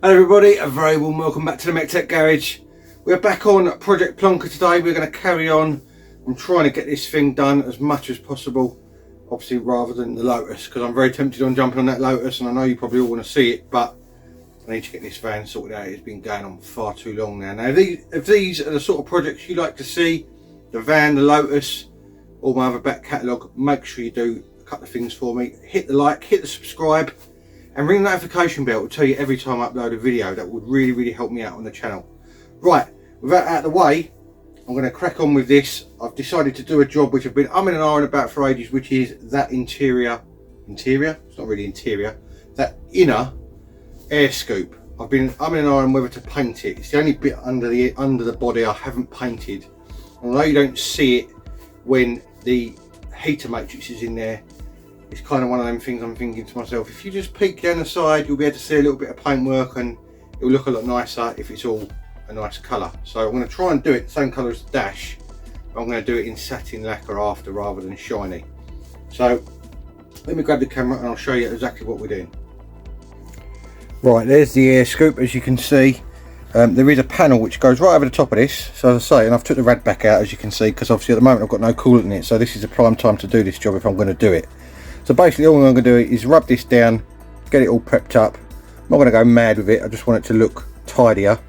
Hello everybody, a very warm welcome back to the MEC-TEC garage. We're back on Project Plonker today. We're going to carry on. I'm trying to get this thing done as much as possible, obviously rather than the Lotus, because I'm very tempted on jumping on that Lotus, and I know you probably all want to see it, but I need to get this van sorted out. It's been going on far too long now. Now if these are the sort of projects you like to see, the van, the Lotus, or my other back catalogue, make sure you do a couple of things for me. Hit the like, hit the subscribe, and ring the notification bell to tell you every time I upload a video. That would really help me out on the channel. Right, with that out of the way, I'm going to crack on with this. I've decided to do a job which I've been umming and ahhing about for ages, which is that interior, it's not really interior, that inner air scoop. I've been umming and ahhing whether to paint it. It's the only bit under the body I haven't painted. And although you don't see it when the heater matrix is in there, it's kind of one of them things I'm thinking to myself, if you just peek down the side, you'll be able to see a little bit of paintwork and it'll look a lot nicer if it's all a nice colour. So I'm going to try and do it the same colour as the dash, but I'm going to do it in satin lacquer after rather than shiny. So let me grab the camera and I'll show you exactly what we're doing. Right, there's the air scoop. As you can see, there is a panel which goes right over the top of this. So as I say, and I've took the rad back out, as you can see, because obviously at the moment I've got no coolant in it, so this is a prime time to do this job if I'm going to do it. So basically all I'm going to do is rub this down, get it all prepped up. I'm not going to go mad with it, I just want it to look tidier.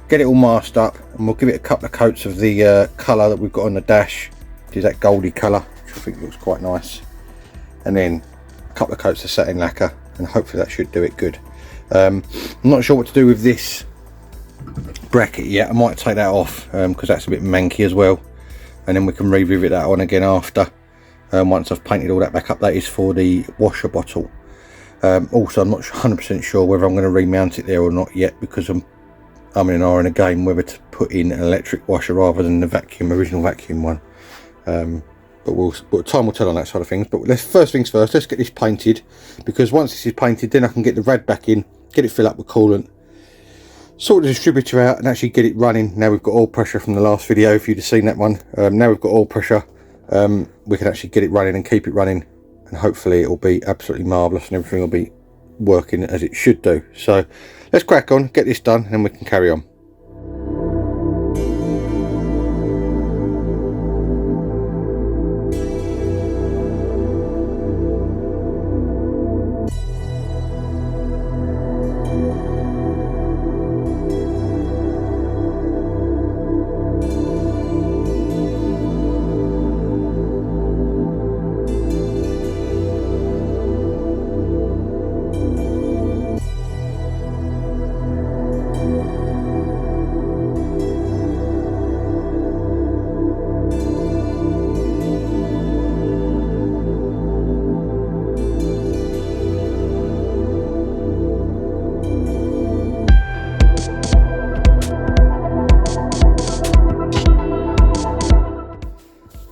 Get it all masked up, and we'll give it a couple of coats of the colour that we've got on the dash, which is that goldy colour, which I think looks quite nice. And then a couple of coats of satin lacquer, and hopefully that should do it good. I'm not sure what to do with this bracket yet. I might take that off because that's a bit manky as well, and then we can revisit that on again after. Once I've painted all that back up. That is for the washer bottle. Also, I'm not 100% sure whether I'm going to remount it there or not yet, because I'm in an again whether to put in an electric washer rather than the original vacuum one. But time will tell on that side of things. But first things first, let's get this painted, because once this is painted, then I can get the rad back in, get it filled up with coolant, sort the distributor out, and actually get it running. Now we've got oil pressure from the last video, if you'd have seen that one. Now we've got oil pressure. We can actually get it running and keep it running, and hopefully it will be absolutely marvellous and everything will be working as it should do. So let's crack on, get this done, and then we can carry on.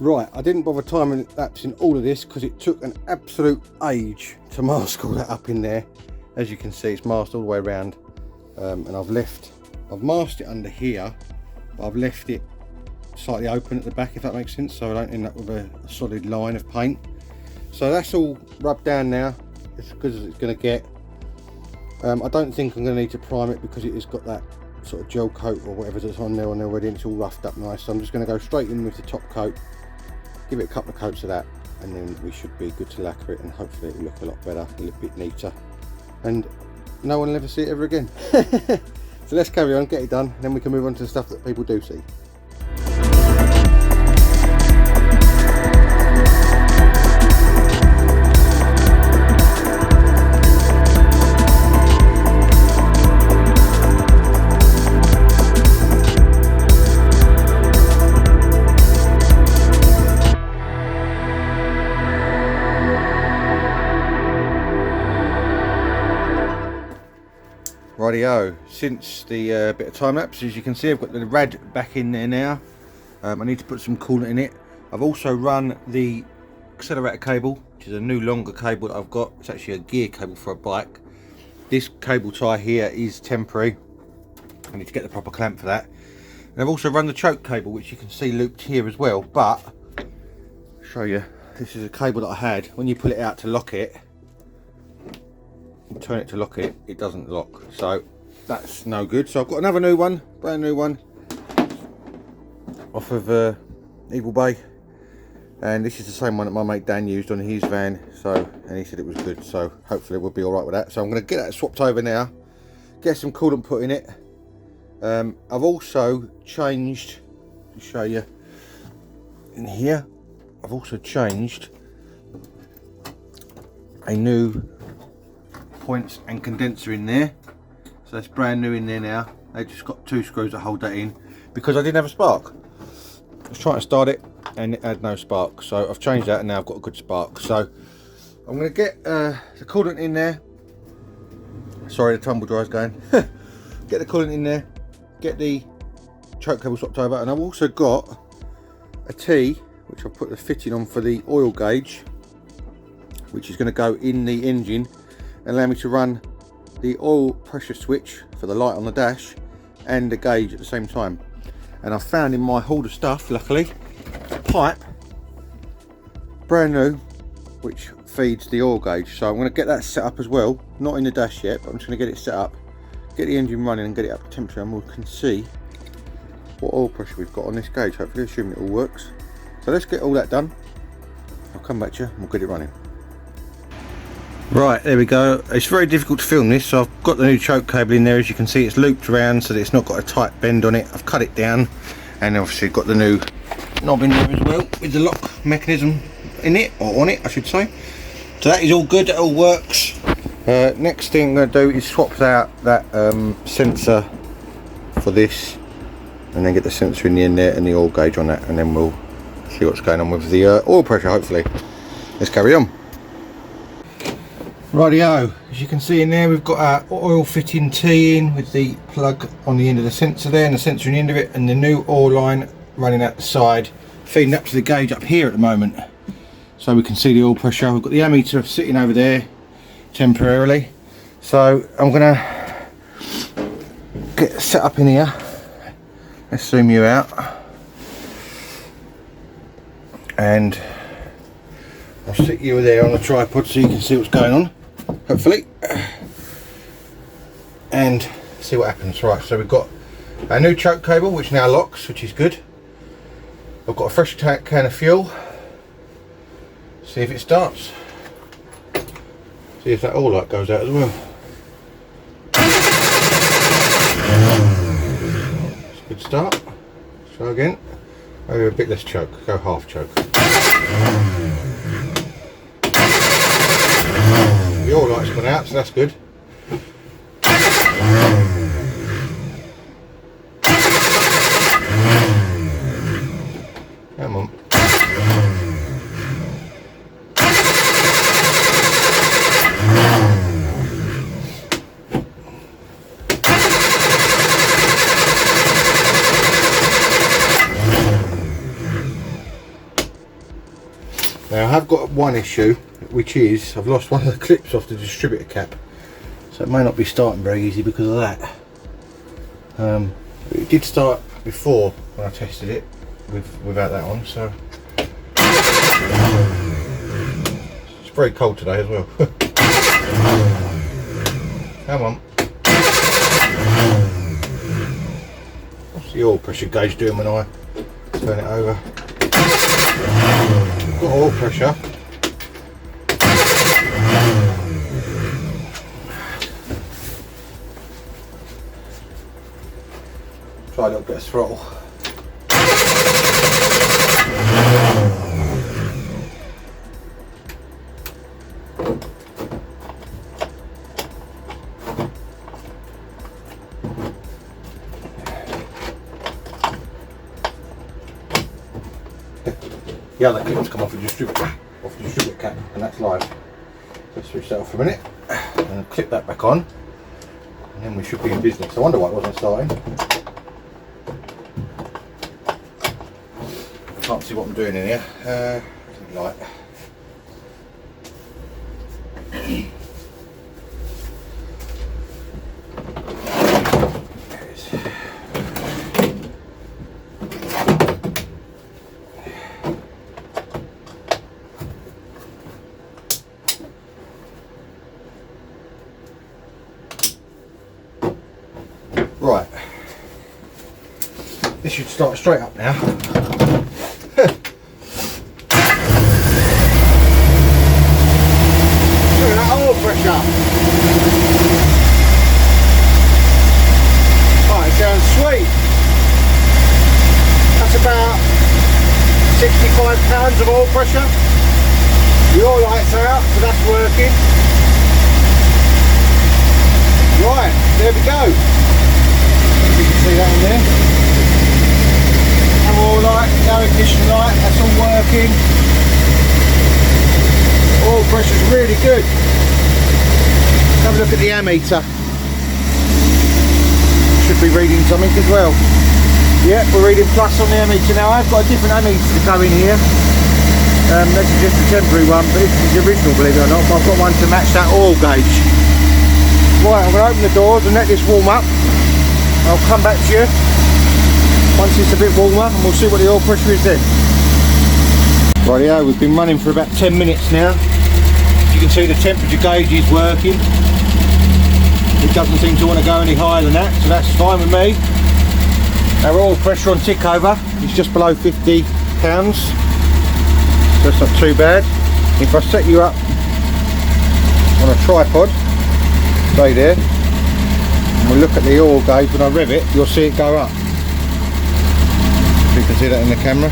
Right, I didn't bother time lapsing all of this because it took an absolute age to mask all that up in there. As you can see, it's masked all the way around, and I've masked it under here, but I've left it slightly open at the back, if that makes sense, so I don't end up with a solid line of paint. So that's all rubbed down now, as good as it's going to get. I don't think I'm going to need to prime it because it has got that sort of gel coat or whatever that's on there already, and it's all roughed up nice. So I'm just going to go straight in with the top coat, give it a couple of coats of that, and then we should be good to lacquer it, and hopefully it will look a lot better, a little bit neater, and no one will ever see it ever again. So let's carry on, get it done, and then we can move on to the stuff that people do see. Rightio, since the bit of time lapse, as you can see, I've got the rad back in there now. I need to put some coolant in it. I've also run the accelerator cable, which is a new longer cable that I've got. It's actually a gear cable for a bike. This cable tie here is temporary. I need to get the proper clamp for that. And I've also run the choke cable, which you can see looped here as well, but I'll show you, this is a cable that I had. When you pull it out to lock it, turn it to lock it, it doesn't lock. So that's no good. So I've got another new one, brand new one, off of Evil Bay, and this is the same one that my mate Dan used on his van. So, and he said it was good. So hopefully we'll be all right with that. So I'm going to get that swapped over now, get some coolant put in it. I've also changed, to show you in here, I've also changed a new points and condenser in there. So that's brand new in there now. They just got 2 screws that hold that in because I didn't have a spark. I was trying to start it and it had no spark. So I've changed that and now I've got a good spark. So I'm going to get the coolant in there. Sorry, the tumble dryer's going. Get the coolant in there. Get the choke cable swapped over, and I've also got a T which I've put the fitting on for the oil gauge, which is going to go in the engine and allow me to run the oil pressure switch for the light on the dash and the gauge at the same time. And I found in my haul of stuff, luckily, a pipe, brand new, which feeds the oil gauge. So I'm going to get that set up as well, not in the dash yet, but I'm just going to get it set up, get the engine running and get it up to temperature, and we can see what oil pressure we've got on this gauge, hopefully, assuming it all works. So let's get all that done. I'll come back to you and we'll get it running. Right, there we go. It's very difficult to film this, so I've got the new choke cable in there. As you can see, it's looped around so that it's not got a tight bend on it. I've cut it down, and obviously got the new knob in there as well with the lock mechanism in it, or on it I should say. So that is all good, it all works. Next thing I'm going to do is swap out that sensor for this, and then get the sensor in the end there and the oil gauge on that, and then we'll see what's going on with the oil pressure, hopefully. Let's carry on. Rightio, as you can see in there, we've got our oil fitting T in with the plug on the end of the sensor there, and the sensor in the end of it, and the new oil line running out the side, feeding up to the gauge up here at the moment, so we can see the oil pressure. We've got the ammeter sitting over there temporarily, so I'm gonna get set up in here. Let's zoom you out, and I'll sit you there on the tripod so you can see what's going on, hopefully, and see what happens. Right, so we've got our new choke cable which now locks, which is good. I've got a fresh can of fuel. See if it starts. See if that oil light goes out as well. It's a good start. Let's try again. Maybe a bit less choke. Go half choke. The oil light's gone out, so that's good. Come on. Now I have got one issue, which is I've lost one of the clips off the distributor cap, so it may not be starting very easy because of that. It did start before when I tested it without that on, so it's very cold today as well. Come on. What's the oil pressure gauge doing when I turn it over? Got oil pressure. Try a little bit of throttle. The other clip's come off the distributor cap, and that's live. Let's switch that off for a minute and clip that back on, and then we should be in business. I wonder why it wasn't starting. I can't see what I'm doing in here. Light. This should start straight up now. Look at that oil pressure. Oh, it sounds sweet. That's about 65 pounds of oil pressure. The oil lights are out, so that's working. Right, there we go. You can see that in there. And oil light, no ignition light, that's all working. Oil pressure's really good. Have a look at the ammeter. Should be reading something as well. Yep, we're reading plus on the ammeter now. I've got a different ammeter to go in here. This is just a temporary one, but this is the original, believe it or not. But I've got one to match that oil gauge. Right, I'm going to open the doors and let this warm up. I'll come back to you once it's a bit warmer and we'll see what the oil pressure is then. Rightio, we've been running for about 10 minutes now. You can see the temperature gauge is working. It doesn't seem to want to go any higher than that, so that's fine with me. Our oil pressure on tick over is just below 50 pounds, so that's not too bad. If I set you up on a tripod, stay there, and we'll look at the oil gauge. When I rev it, you'll see it go up. You can see that in the camera.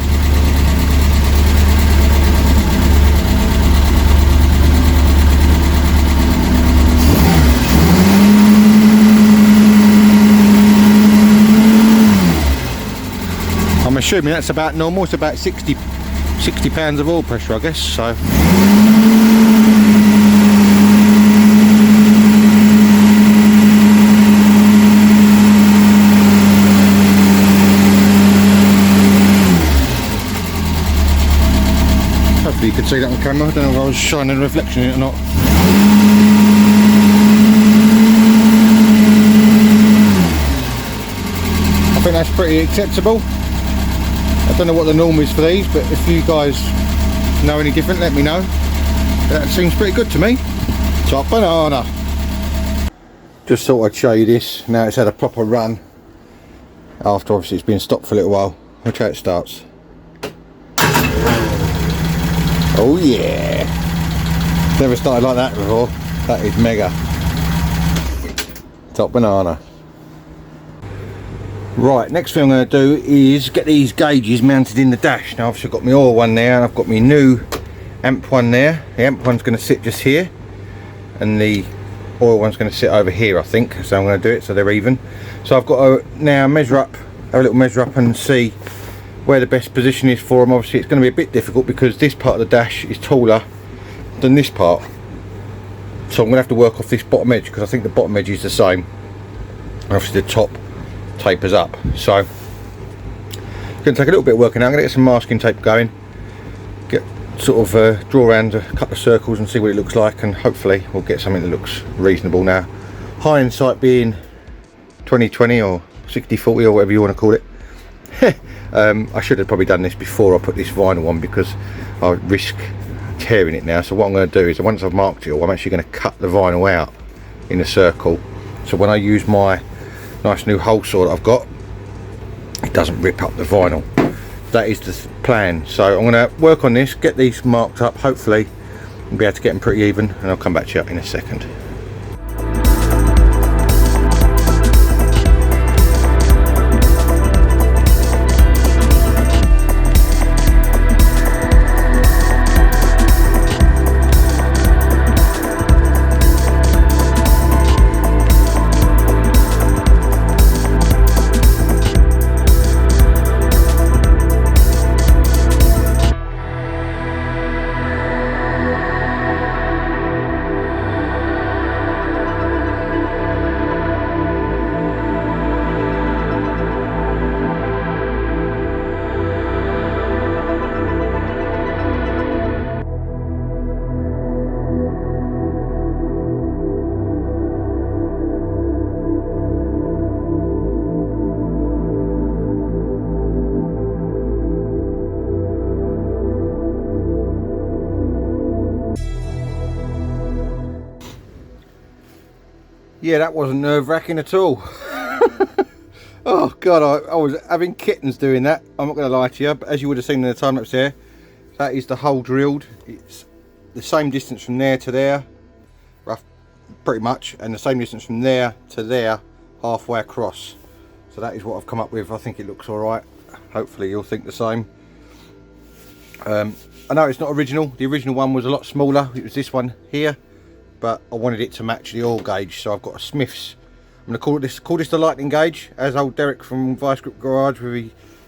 I'm assuming that's about normal. It's about 60 pounds of oil pressure, I guess, so. Hopefully you could see that on camera. I don't know if I was shining a reflection in it or not. I think that's pretty acceptable. I don't know what the norm is for these, but if you guys know any different, let me know. That seems pretty good to me. Top banana. Just thought I'd show you this. Now it's had a proper run. After obviously it's been stopped for a little while. Watch how it starts. Oh yeah. Never started like that before. That is mega. Top banana. Right, next thing I'm going to do is get these gauges mounted in the dash. Now obviously I've got my oil one there and I've got my new amp one there. The amp one's going to sit just here and the oil one's going to sit over here, I think. So I'm going to do it so they're even. So I've got to now measure up, have a little measure up and see where the best position is for them. Obviously it's going to be a bit difficult because this part of the dash is taller than this part. So I'm going to have to work off this bottom edge because I think the bottom edge is the same. And obviously the top tapers up, so it's going to take a little bit of working out. I'm going to get some masking tape going, get sort of draw around a couple of circles and see what it looks like, and hopefully we'll get something that looks reasonable. Now hindsight being 2020 or 60-40 or whatever you want to call it, I should have probably done this before I put this vinyl on because I risk tearing it now. So what I'm going to do is once I've marked it all, I'm actually going to cut the vinyl out in a circle, so when I use my nice new hole saw that I've got, it doesn't rip up the vinyl. That is the plan. So I'm going to work on this, get these marked up, hopefully I'll be able to get them pretty even, and I'll come back to you in a second. Yeah, that wasn't nerve-wracking at all. Oh god, I was having kittens doing that. I'm not going to lie to you, but as you would have seen in the time lapse there, that is the hole drilled. It's the same distance from there to there, rough, pretty much, and the same distance from there to there, halfway across. So that is what I've come up with. I think it looks all right. Hopefully you'll think the same. I know it's not original. The original one was a lot smaller. It was this one here, but I wanted it to match the oil gauge, so I've got a Smith's. I'm going to call this the lightning gauge, as old Derek from Vice Grip Garage, where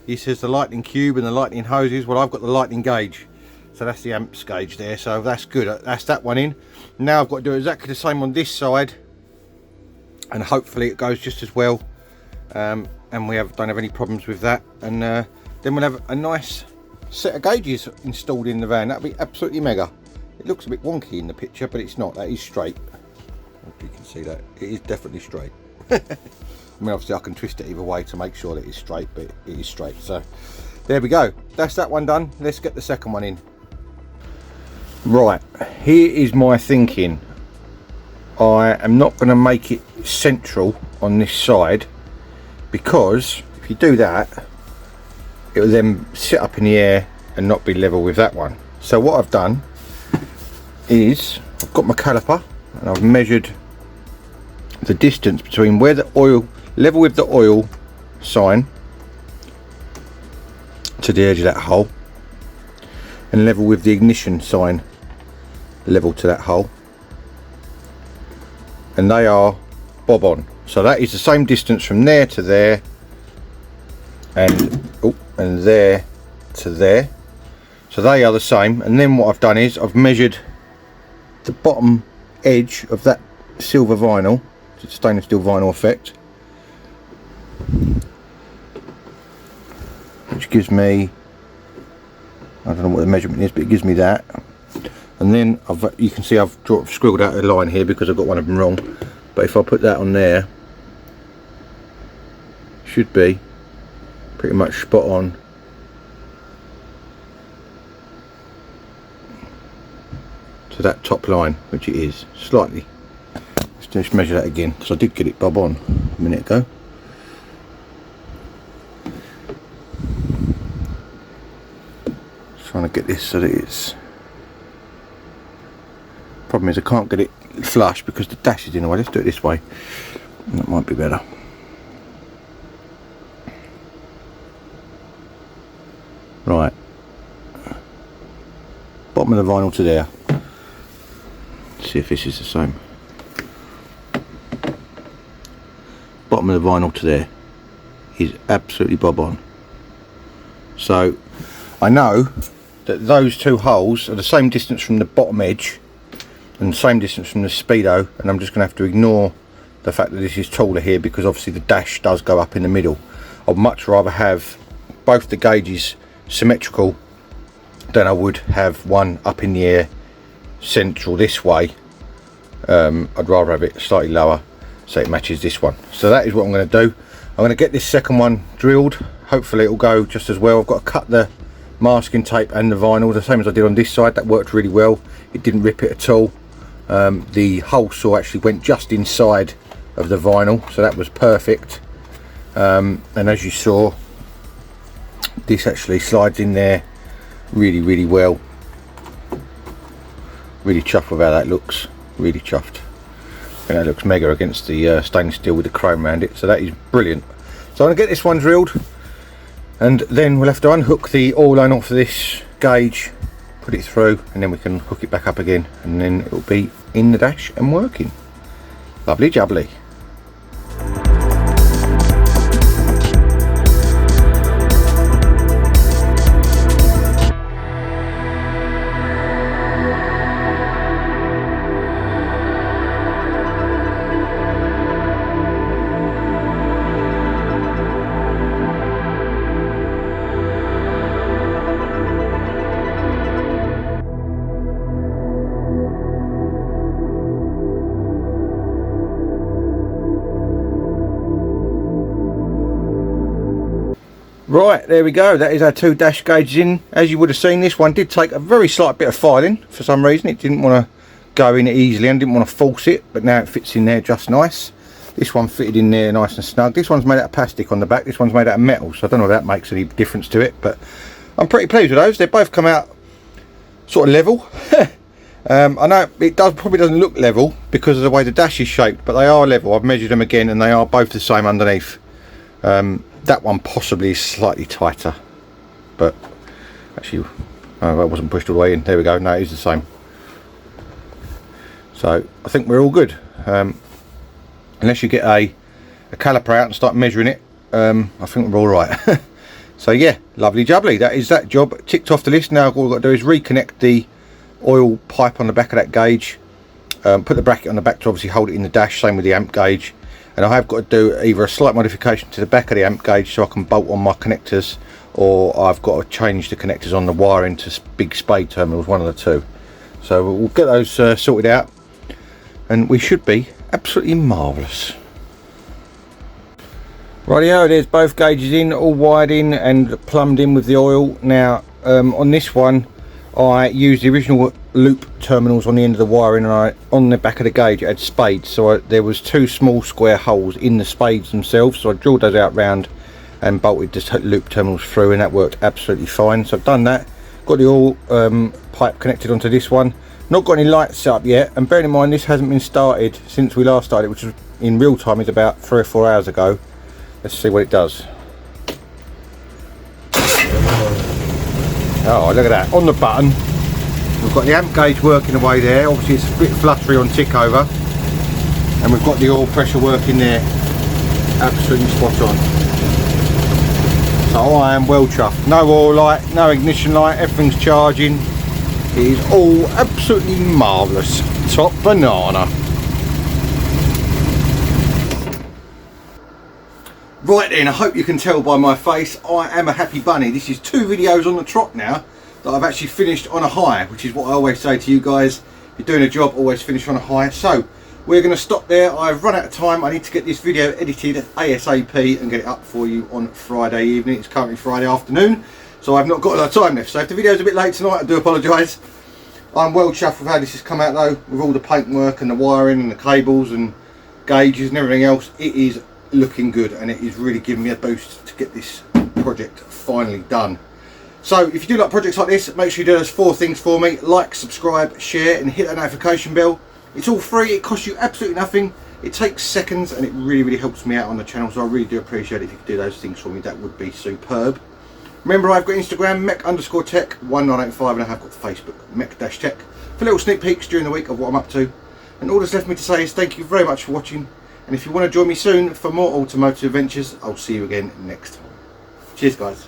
he says the lightning cube and the lightning hoses. Well, I've got the lightning gauge, so that's the amps gauge there, so that's good. That's that one in. Now I've got to do exactly the same on this side, and hopefully it goes just as well, and we don't have any problems with that, and then we'll have a nice set of gauges installed in the van. That'll be absolutely mega. It looks a bit wonky in the picture, but it's not. That is straight. Hope you can see that. It is definitely straight. I mean, obviously I can twist it either way to make sure that it's straight, but it is straight. So there we go. That's that one done. Let's get the second one in. Right, here is my thinking. I am not going to make it central on this side, because if you do that, it will then sit up in the air and not be level with that one. So what I've done is I've got my caliper and I've measured the distance between where the oil, level with the oil sign to the edge of that hole, and level with the ignition sign level to that hole, and they are bob on. So that is the same distance from there to there, and there to there. So they are the same. And then what I've done is I've measured the bottom edge of that silver vinyl, it's stainless steel vinyl effect, which gives me, I don't know what the measurement is, but it gives me that. And then you can see I've scribbled out a line here because I've got one of them wrong, but if I put that on there, should be pretty much spot on to that top line, which it is slightly. Let's just measure that again, because I did get it bob on a minute ago. Trying to get this so that it's, problem is I can't get it flush because the dash is in the way. Let's do it this way, that might be better. Right, bottom of the vinyl to there. Let's see if this is the same. Bottom of the vinyl to there is absolutely bob on. So I know that those two holes are the same distance from the bottom edge and the same distance from the speedo, and I'm just going to have to ignore the fact that this is taller here because obviously the dash does go up in the middle. I'd much rather have both the gauges symmetrical than I would have one up in the air central this way. I'd rather have it slightly lower so it matches this one. So that is what I'm going to do. I'm going to get this second one drilled. Hopefully it will go just as well. I've got to cut the masking tape and the vinyl the same as I did on this side. That worked really well. It didn't rip it at all. The hole saw actually went just inside of the vinyl, so that was perfect. And as you saw, this actually slides in there really well. Really chuffed with how that looks. Really chuffed. And that looks mega against the stainless steel with the chrome around it, so that is brilliant. So I'm going to get this one drilled, and then we'll have to unhook the oil line off of this gauge, put it through, and then we can hook it back up again, and then it will be in the dash and working. Lovely jubbly. Right, there we go. That is our two dash gauges in. As you would have seen, this one did take a very slight bit of filing for some reason. It didn't want to go in easily and didn't want to force it, but now it fits in there just nice. This one fitted in there nice and snug. This one's made out of plastic on the back, this one's made out of metal, so I don't know if that makes any difference to it, but I'm pretty pleased with those. They both come out sort of level. I know it probably doesn't look level because of the way the dash is shaped, but they are level. I've measured them again and they are both the same underneath. That one possibly is slightly tighter, but actually I wasn't pushed all the way in. There we go. No, it is the same. So I think we're all good, unless you get a caliper out and start measuring it. I think we're all right. So yeah, lovely jubbly. That is that job ticked off the list. Now all we've got to do is reconnect the oil pipe on the back of that gauge, put the bracket on the back to obviously hold it in the dash, same with the amp gauge, and I have got to do either a slight modification to the back of the amp gauge so I can bolt on my connectors, or I've got to change the connectors on the wiring to big spade terminals, one of the two. So we'll get those sorted out and we should be absolutely marvellous. Rightio, there's both gauges in, all wired in and plumbed in with the oil. Now on this one I used the original loop terminals on the end of the wiring, and on the back of the gauge it had spades, so there was two small square holes in the spades themselves, so I drilled those out round and bolted the loop terminals through, and that worked absolutely fine. So I've done that, got the oil pipe connected onto this one, not got any lights set up yet, and bearing in mind this hasn't been started since we last started, which was in real time is about 3 or 4 hours ago. Let's see what it does. Oh, look at that, on the button we've got the amp gauge working away there. Obviously it's a bit fluttery on tick over, and we've got the oil pressure working there, absolutely spot on. So I am well chuffed. No oil light, no ignition light, everything's charging. It is all absolutely marvellous, top banana. Right then, I hope you can tell by my face, I am a happy bunny. This is 2 videos on the trot now that I've actually finished on a high, which is what I always say to you guys. If you're doing a job, always finish on a high. So we're going to stop there. I've run out of time. I need to get this video edited ASAP and get it up for you on Friday evening. It's currently Friday afternoon, so I've not got a lot of time left. So if the video's a bit late tonight, I do apologise. I'm well chuffed with how this has come out though, with all the paintwork and the wiring and the cables and gauges and everything else. It is looking good, and it is really giving me a boost to get this project finally done. So if you do like projects like this, make sure you do those 4 things for me: like, subscribe, share and hit that notification bell. It's all free, it costs you absolutely nothing, it takes seconds, and it really helps me out on the channel, so I really do appreciate it if you could do those things for me. That would be superb. Remember, I've got Instagram MEC_TEC1985, and I have got Facebook MEC-TEC for little sneak peeks during the week of what I'm up to. And all that's left me to say is thank you very much for watching. And if you want to join me soon for more automotive adventures, I'll see you again next time. Cheers guys.